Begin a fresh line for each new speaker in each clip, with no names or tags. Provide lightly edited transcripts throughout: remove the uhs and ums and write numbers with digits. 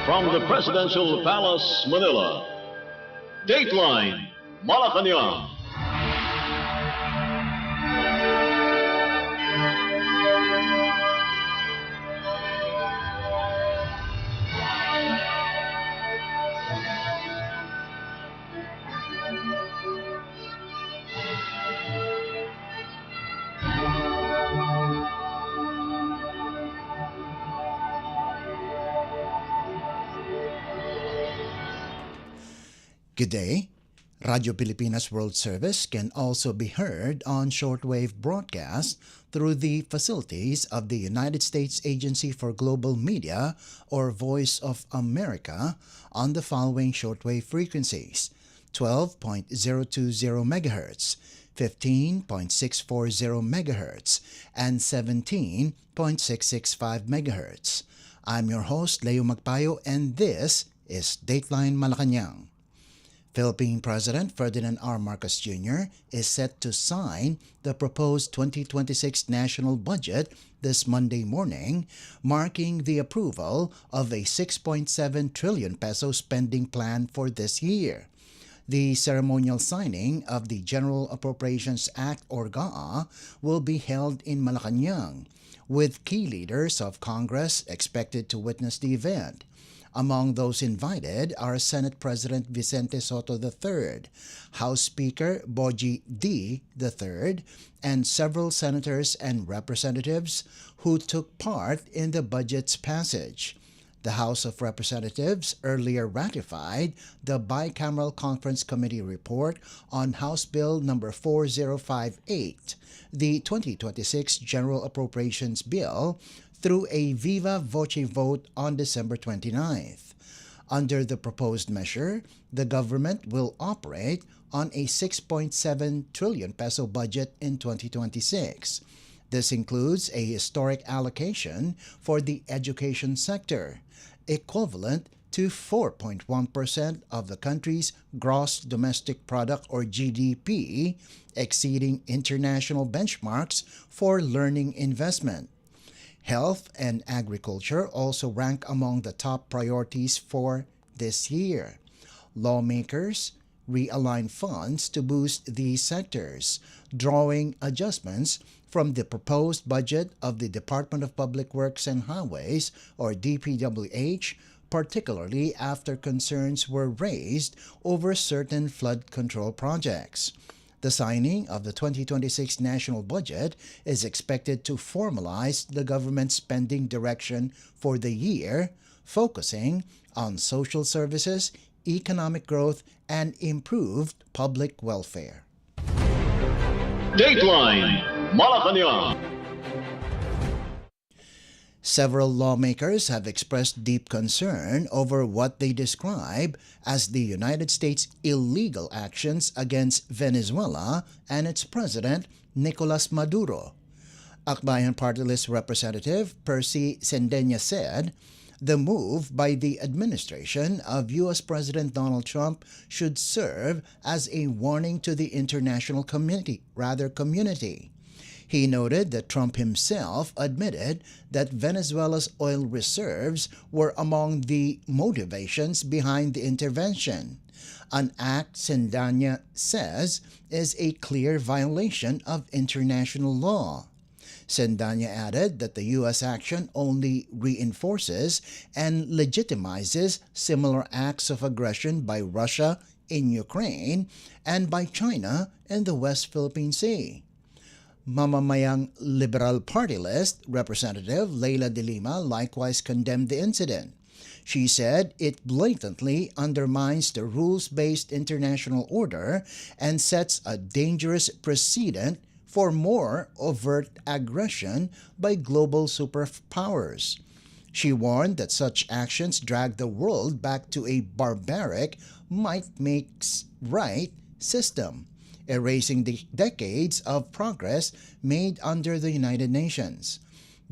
From the Presidential Palace, Manila, Dateline Malacañang.
Good day. Radio Pilipinas World Service can also be heard on shortwave broadcast through the facilities of the United States Agency for Global Media or Voice of America on the following shortwave frequencies: 12.020 MHz, 15.640 MHz, and 17.665 MHz. I'm your host, Leo Magpayo, and this is Dateline Malacañang. Philippine President Ferdinand R. Marcos Jr. is set to sign the proposed 2026 national budget this Monday morning, marking the approval of a 6.7 trillion peso spending plan for this year. The ceremonial signing of the General Appropriations Act or GAA will be held in Malacañang, with key leaders of Congress expected to witness the event. Among those invited are Senate President Vicente Soto III, House Speaker Boji D. III, and several senators and representatives who took part in the budget's passage. The House of Representatives earlier ratified the Bicameral Conference Committee report on House Bill No. 4058, the 2026 General Appropriations Bill, through a viva voce vote on December 29th. Under the proposed measure, the government will operate on a 6.7 trillion peso budget in 2026. This includes a historic allocation for the education sector, equivalent to 4.1% of the country's gross domestic product or GDP, exceeding international benchmarks for learning investment. Health and agriculture also rank among the top priorities for this year. Lawmakers realign funds to boost these sectors, drawing adjustments from the proposed budget of the Department of Public Works and Highways, or DPWH, particularly after concerns were raised over certain flood control projects. The signing of the 2026 national budget is expected to formalize the government's spending direction for the year, focusing on social services, economic growth, and improved public welfare.
Dateline Malacañang.
Several lawmakers have expressed deep concern over what they describe as the United States' illegal actions against Venezuela and its president, Nicolas Maduro. Akbayan Party List Representative Percy Sendenya said, the move by the administration of U.S. President Donald Trump should serve as a warning to the international community. He noted that Trump himself admitted that Venezuela's oil reserves were among the motivations behind the intervention, an act Sendanya says is a clear violation of international law. Sendanya added that the U.S. action only reinforces and legitimizes similar acts of aggression by Russia in Ukraine and by China in the West Philippine Sea. Mamamayang Liberal Party List Representative Leila de Lima likewise condemned the incident. She said it blatantly undermines the rules-based international order and sets a dangerous precedent for more overt aggression by global superpowers. She warned that such actions drag the world back to a barbaric might-makes-right system, erasing the decades of progress made under the United Nations.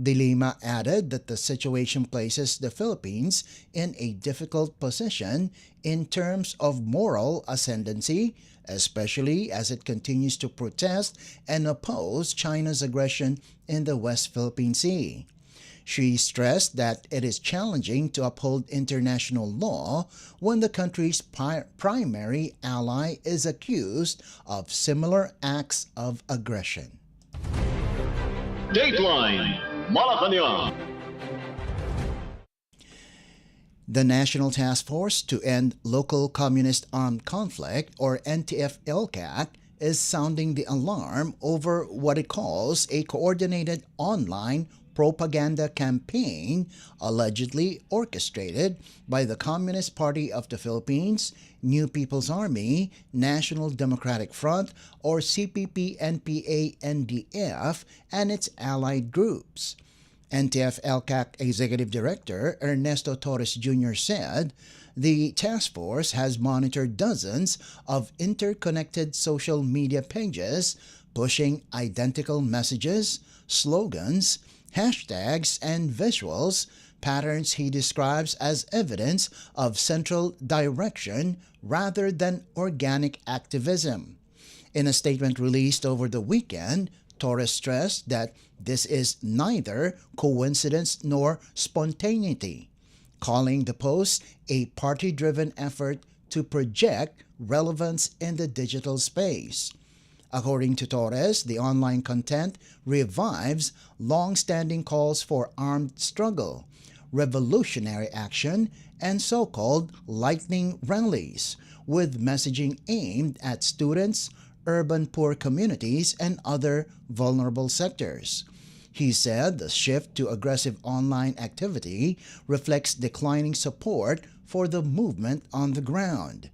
De Lima added that the situation places the Philippines in a difficult position in terms of moral ascendancy, especially as it continues to protest and oppose China's aggression in the West Philippine Sea. She stressed that it is challenging to uphold international law when the country's primary ally is accused of similar acts of aggression.
Dateline Malacañang.
The National Task Force to End Local Communist Armed Conflict, or NTF-LCAC, is sounding the alarm over what it calls a coordinated online propaganda campaign allegedly orchestrated by the Communist Party of the Philippines, New People's Army, National Democratic Front, or CPP-NPA-NDF, and its allied groups. NTF-LCAC Executive Director Ernesto Torres Jr. said the task force has monitored dozens of interconnected social media pages pushing identical messages, slogans, hashtags, and visuals, patterns he describes as evidence of central direction rather than organic activism. In a statement released over the weekend, Torres stressed that this is neither coincidence nor spontaneity, calling the post a party-driven effort to project relevance in the digital space. According to Torres, the online content revives long-standing calls for armed struggle, revolutionary action, and so-called lightning rallies, with messaging aimed at students, urban poor communities, and other vulnerable sectors. He said the shift to aggressive online activity reflects declining support for the movement on the ground.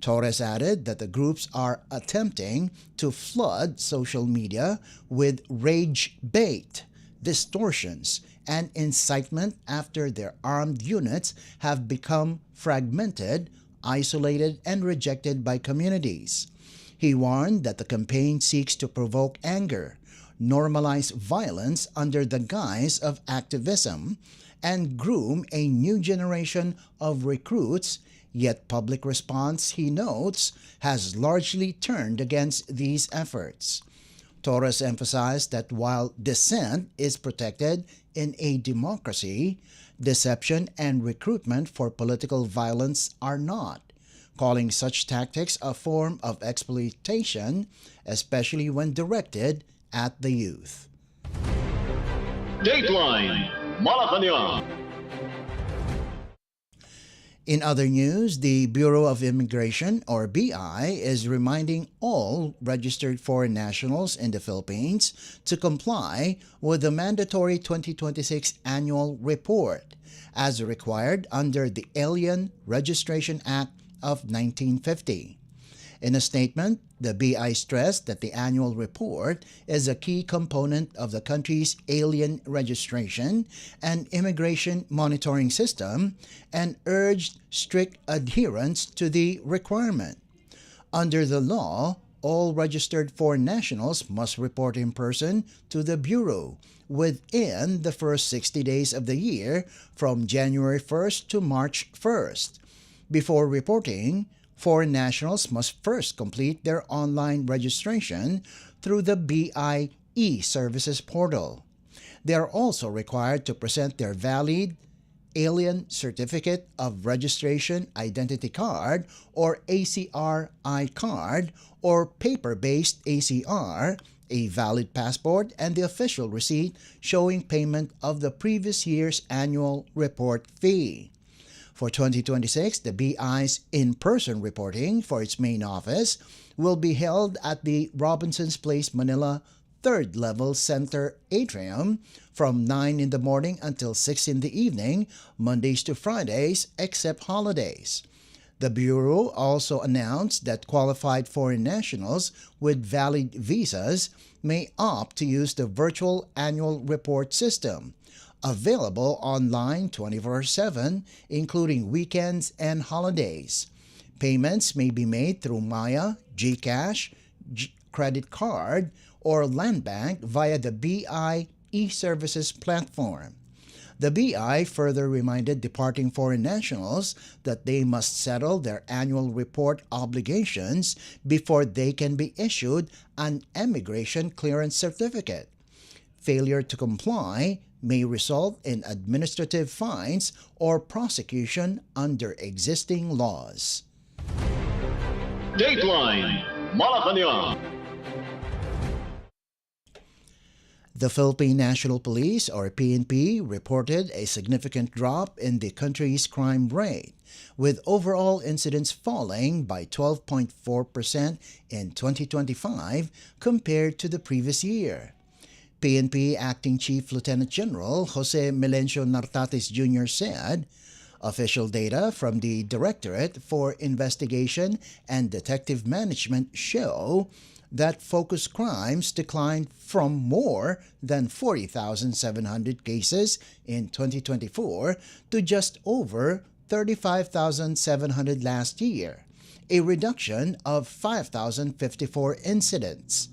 Torres added that the groups are attempting to flood social media with rage bait, distortions, and incitement after their armed units have become fragmented, isolated, and rejected by communities. He warned that the campaign seeks to provoke anger, normalize violence under the guise of activism, and groom a new generation of recruits, yet public response, he notes, has largely turned against these efforts. Torres emphasized that while dissent is protected in a democracy, deception and recruitment for political violence are not, calling such tactics a form of exploitation, especially when directed at the youth.
Dateline Malacañang.
In other news, the Bureau of Immigration, or BI, is reminding all registered foreign nationals in the Philippines to comply with the mandatory 2026 annual report, as required under the Alien Registration Act of 1950. In a statement, the BI stressed that the annual report is a key component of the country's alien registration and immigration monitoring system and urged strict adherence to the requirement. Under the law, all registered foreign nationals must report in person to the Bureau within the first 60 days of the year from January 1st to March 1st. Before reporting, foreign nationals must first complete their online registration through the BI e-Services portal. They are also required to present their valid Alien Certificate of Registration Identity Card, or ACR-I card, or paper-based ACR, a valid passport, and the official receipt showing payment of the previous year's annual report fee. For 2026, the BI's in-person reporting for its main office will be held at the Robinson's Place, Manila, 3rd Level Center Atrium from 9 in the morning until 6 in the evening, Mondays to Fridays, except holidays. The Bureau also announced that qualified foreign nationals with valid visas may opt to use the virtual annual report system, available online 24/7, including weekends and holidays. Payments may be made through Maya, GCash, credit card, or Land Bank via the BI e-Services platform. The BI further reminded departing foreign nationals that they must settle their annual report obligations before they can be issued an immigration clearance certificate. Failure to comply may result in administrative fines or prosecution under existing laws.
Dateline Malacañang.
The Philippine National Police, or PNP, reported a significant drop in the country's crime rate, with overall incidents falling by 12.4% in 2025 compared to the previous year. PNP Acting Chief Lieutenant General Jose Melencio Nartates Jr. said, official data from the Directorate for Investigation and Detective Management show that focused crimes declined from more than 40,700 cases in 2024 to just over 35,700 last year, a reduction of 5,054 incidents.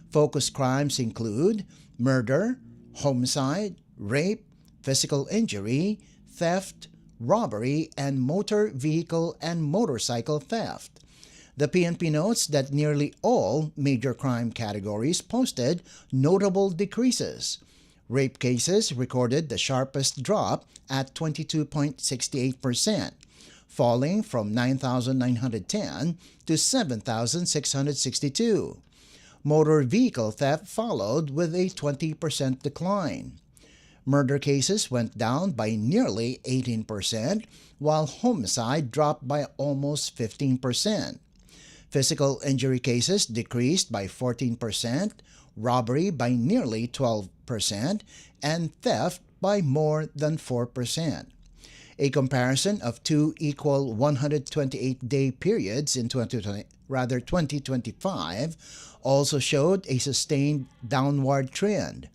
Focused crimes include murder, homicide, rape, physical injury, theft, robbery, and motor vehicle and motorcycle theft. The PNP notes that nearly all major crime categories posted notable decreases. Rape cases recorded the sharpest drop at 22.68%, falling from 9,910 to 7,662. Motor vehicle theft followed with a 20% decline. Murder cases went down by nearly 18%, while homicide dropped by almost 15%. Physical injury cases decreased by 14%, robbery by nearly 12%, and theft by more than 4%. A comparison of two equal 128-day periods in 2025 also showed a sustained downward trend.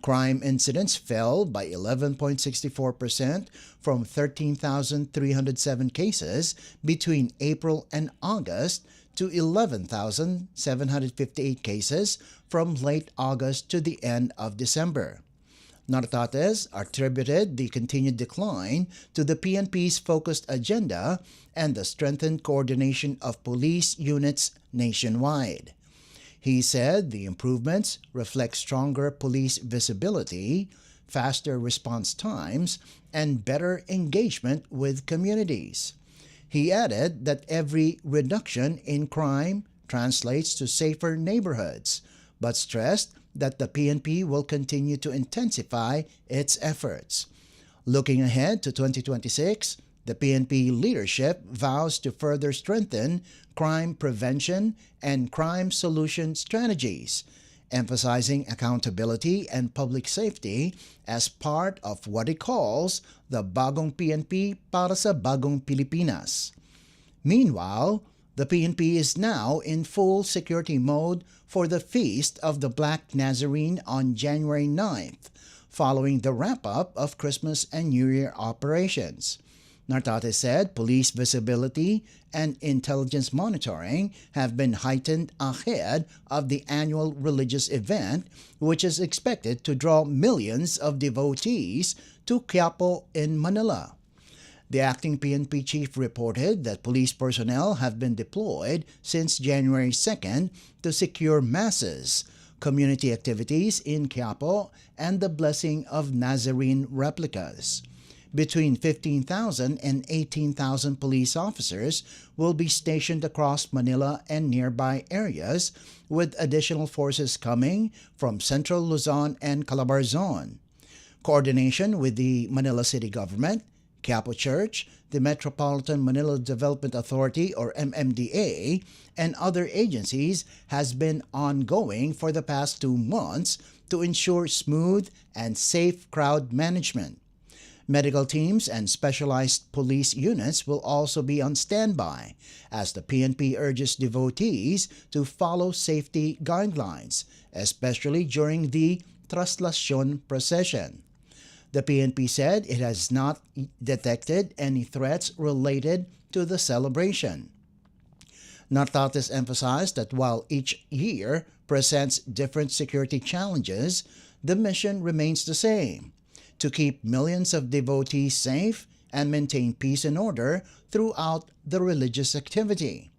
Crime incidents fell by 11.64% from 13,307 cases between April and August to 11,758 cases from late August to the end of December. Nartates attributed the continued decline to the PNP's focused agenda and the strengthened coordination of police units nationwide. He said the improvements reflect stronger police visibility, faster response times, and better engagement with communities. He added that every reduction in crime translates to safer neighborhoods, but stressed that the PNP will continue to intensify its efforts. Looking ahead to 2026, the PNP leadership vows to further strengthen crime prevention and crime solution strategies, emphasizing accountability and public safety as part of what it calls the Bagong PNP para sa Bagong Pilipinas. Meanwhile, the PNP is now in full security mode for the Feast of the Black Nazarene on January 9th, following the wrap-up of Christmas and New Year operations. Nartates said police visibility and intelligence monitoring have been heightened ahead of the annual religious event, which is expected to draw millions of devotees to Quiapo in Manila. The acting PNP chief reported that police personnel have been deployed since January 2nd to secure masses, community activities in Quiapo, and the blessing of Nazarene replicas. Between 15,000 and 18,000 police officers will be stationed across Manila and nearby areas, with additional forces coming from Central Luzon and Calabarzon. Coordination with the Manila City Government, Quiapo Church, the Metropolitan Manila Development Authority or MMDA, and other agencies has been ongoing for the past 2 months to ensure smooth and safe crowd management. Medical teams and specialized police units will also be on standby as the PNP urges devotees to follow safety guidelines, especially during the Traslacion procession. The PNP said it has not detected any threats related to the celebration. Nartates emphasized that while each year presents different security challenges, the mission remains the same: to keep millions of devotees safe and maintain peace and order throughout the religious activity.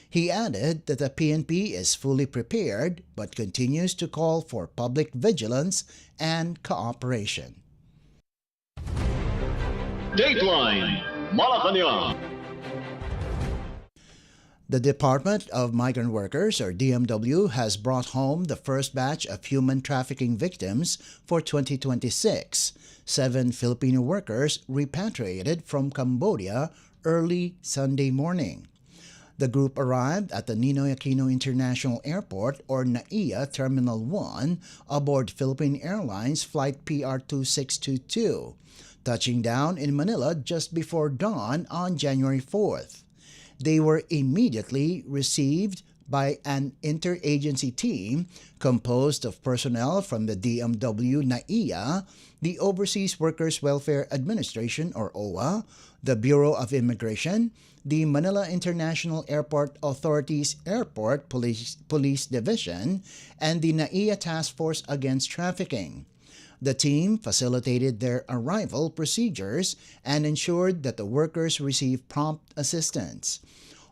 He added that the PNP is fully prepared but continues to call for public vigilance and cooperation.
Dateline Malacañang.
The Department of Migrant Workers, or DMW, has brought home the first batch of human trafficking victims for 2026. 7 Filipino workers repatriated from Cambodia early Sunday morning. The group arrived at the Ninoy Aquino International Airport, or NAIA Terminal 1, aboard Philippine Airlines Flight PR2622, touching down in Manila just before dawn on January 4th. They were immediately received by an interagency team composed of personnel from the DMW NAIA, the Overseas Workers Welfare Administration, or OWA, the Bureau of Immigration, the Manila International Airport Authority's Airport Police Division, and the NAIA Task Force Against Trafficking. The team facilitated their arrival procedures and ensured that the workers received prompt assistance.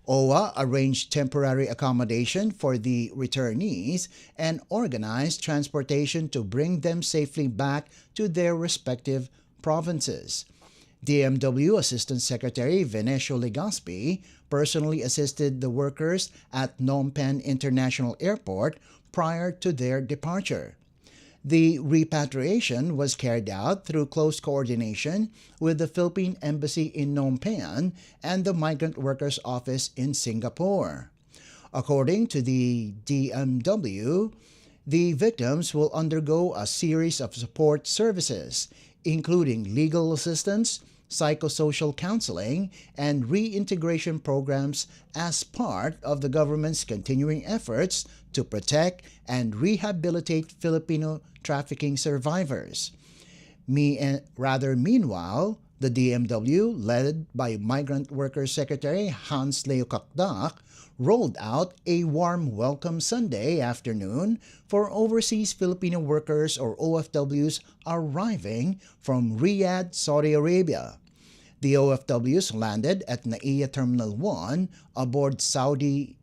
OWA arranged temporary accommodation for the returnees and organized transportation to bring them safely back to their respective provinces. DMW Assistant Secretary Venecio Legaspi personally assisted the workers at Phnom Penh International Airport prior to their departure. The repatriation was carried out through close coordination with the Philippine Embassy in Phnom Penh and the Migrant Workers Office in Singapore. According to the DMW, the victims will undergo a series of support services, including legal assistance, psychosocial counseling, and reintegration programs as part of the government's continuing efforts to protect and rehabilitate Filipino trafficking survivors. Meanwhile, the DMW, led by Migrant Workers Secretary Hans Leo Magpayo, rolled out a warm welcome Sunday afternoon for overseas Filipino workers, or OFWs, arriving from Riyadh, Saudi Arabia. The OFWs landed at NAIA Terminal 1 aboard Saudia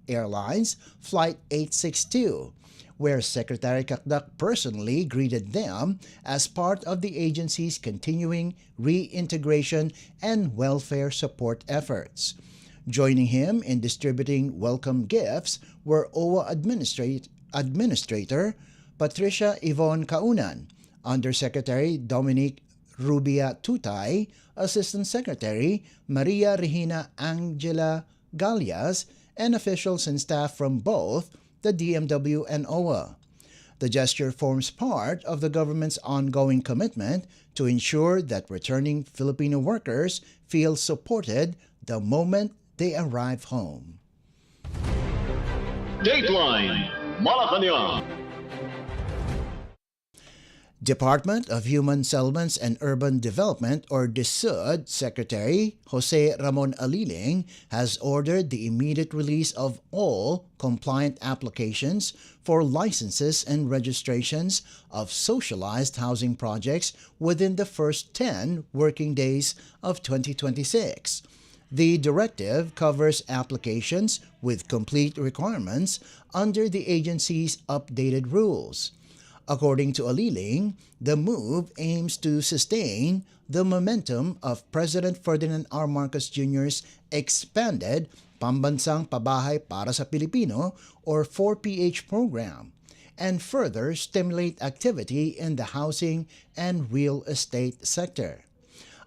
Airlines Flight 862, where Secretary Kakdak personally greeted them as part of the agency's continuing reintegration and welfare support efforts. Joining him in distributing welcome gifts were OWA Administrator Patricia Yvonne Kaunan, Undersecretary Dominic Rubia Tutay, Assistant Secretary Maria Regina Angela Galias, and officials and staff from both the DMW and OWA. The gesture forms part of the government's ongoing commitment to ensure that returning Filipino workers feel supported the moment they arrive home.
Dateline Malacañang.
Department of Human Settlements and Urban Development, or DSUD, Secretary Jose Ramon Aliling has ordered the immediate release of all compliant applications for licenses and registrations of socialized housing projects within the first 10 working days of 2026. The directive covers applications with complete requirements under the agency's updated rules. According to Aliling, the move aims to sustain the momentum of President Ferdinand R. Marcos Jr.'s expanded Pambansang Pabahay para sa Pilipino, or 4PH program, and further stimulate activity in the housing and real estate sector.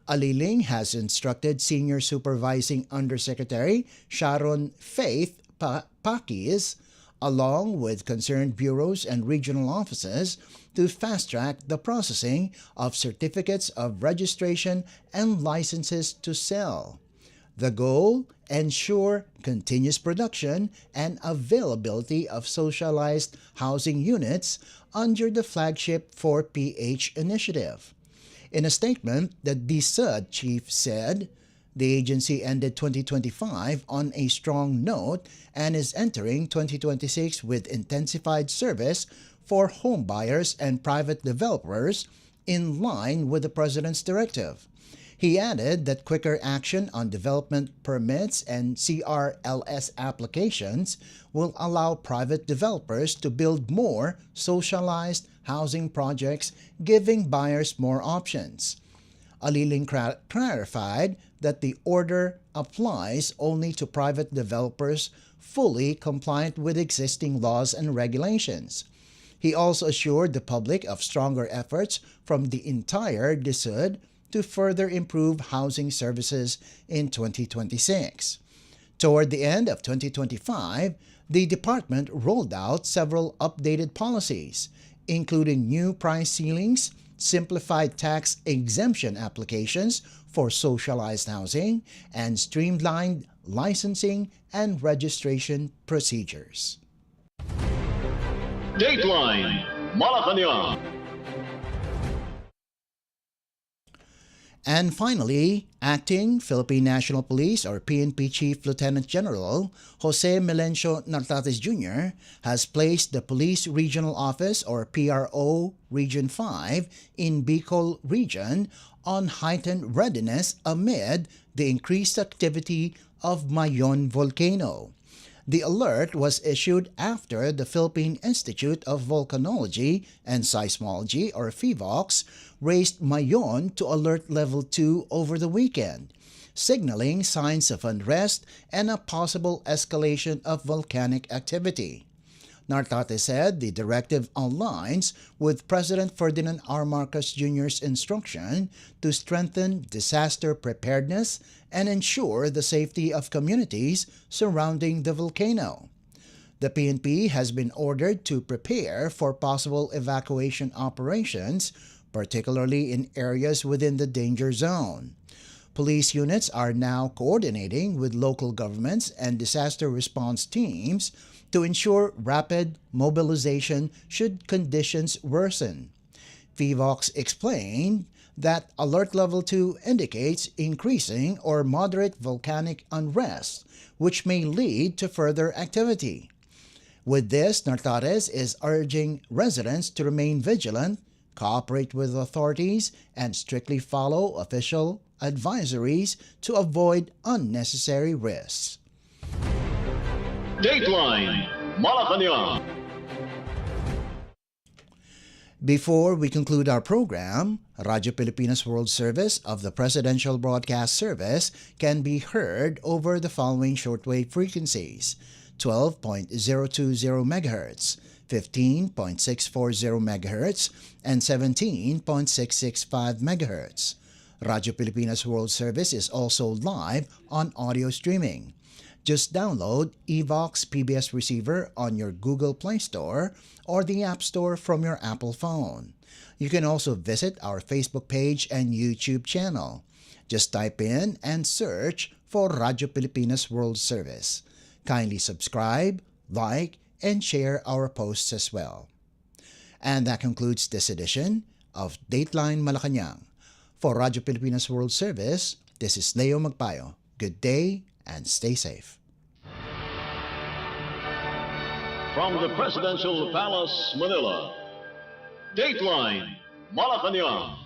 Aliling has instructed Senior Supervising Undersecretary Sharon Faith Pakis, along with concerned bureaus and regional offices, to fast-track the processing of certificates of registration and licenses to sell. The goal: ensure continuous production and availability of socialized housing units under the flagship 4PH initiative. In a statement, the DSUD chief said, the agency ended 2025 on a strong note and is entering 2026 with intensified service for home buyers and private developers in line with the President's directive. He added that quicker action on development permits and CRLS applications will allow private developers to build more socialized housing projects, giving buyers more options. Aliling clarified that the order applies only to private developers fully compliant with existing laws and regulations. He also assured the public of stronger efforts from the entire DSUD to further improve housing services in 2026. Toward the end of 2025, the department rolled out several updated policies, including new price ceilings, simplified tax exemption applications for socialized housing, and streamlined licensing and registration procedures.
Dateline Malacañang.
And finally, Acting Philippine National Police or PNP Chief Lieutenant General Jose Melencio Nartates Jr. has placed the Police Regional Office or PRO Region 5 in Bicol Region on heightened readiness amid the increased activity of Mayon volcano. The alert was issued after the Philippine Institute of Volcanology and Seismology or PHIVOLCS raised Mayon to alert level 2 over the weekend, signaling signs of unrest and a possible escalation of volcanic activity. Nartates said the directive aligns with President Ferdinand R. Marcos Jr.'s instruction to strengthen disaster preparedness and ensure the safety of communities surrounding the volcano. The PNP has been ordered to prepare for possible evacuation operations, particularly in areas within the danger zone. Police units are now coordinating with local governments and disaster response teams to ensure rapid mobilization should conditions worsen. PHIVOLCS explained that Alert Level 2 indicates increasing or moderate volcanic unrest, which may lead to further activity. With this, Nartates is urging residents to remain vigilant, cooperate with authorities, and strictly follow official advisories to avoid unnecessary risks.
Dateline Malacañang.
Before we conclude our program, Radyo Pilipinas World Service of the Presidential Broadcast Service can be heard over the following shortwave frequencies: 12.020 MHz, 15.640 MHz, and 17.665 MHz. Radyo Pilipinas World Service is also live on audio streaming. Just download Evox PBS Receiver on your Google Play Store or the App Store from your Apple phone. You can also visit our Facebook page and YouTube channel. Just type in and search for Radyo Pilipinas World Service. Kindly subscribe, like, and share our posts as well. And that concludes this edition of Dateline Malacañang. For Radyo Pilipinas World Service, this is Leo Magpayo. Good day and stay safe.
From the Presidential Palace, Manila, Dateline Malacañang.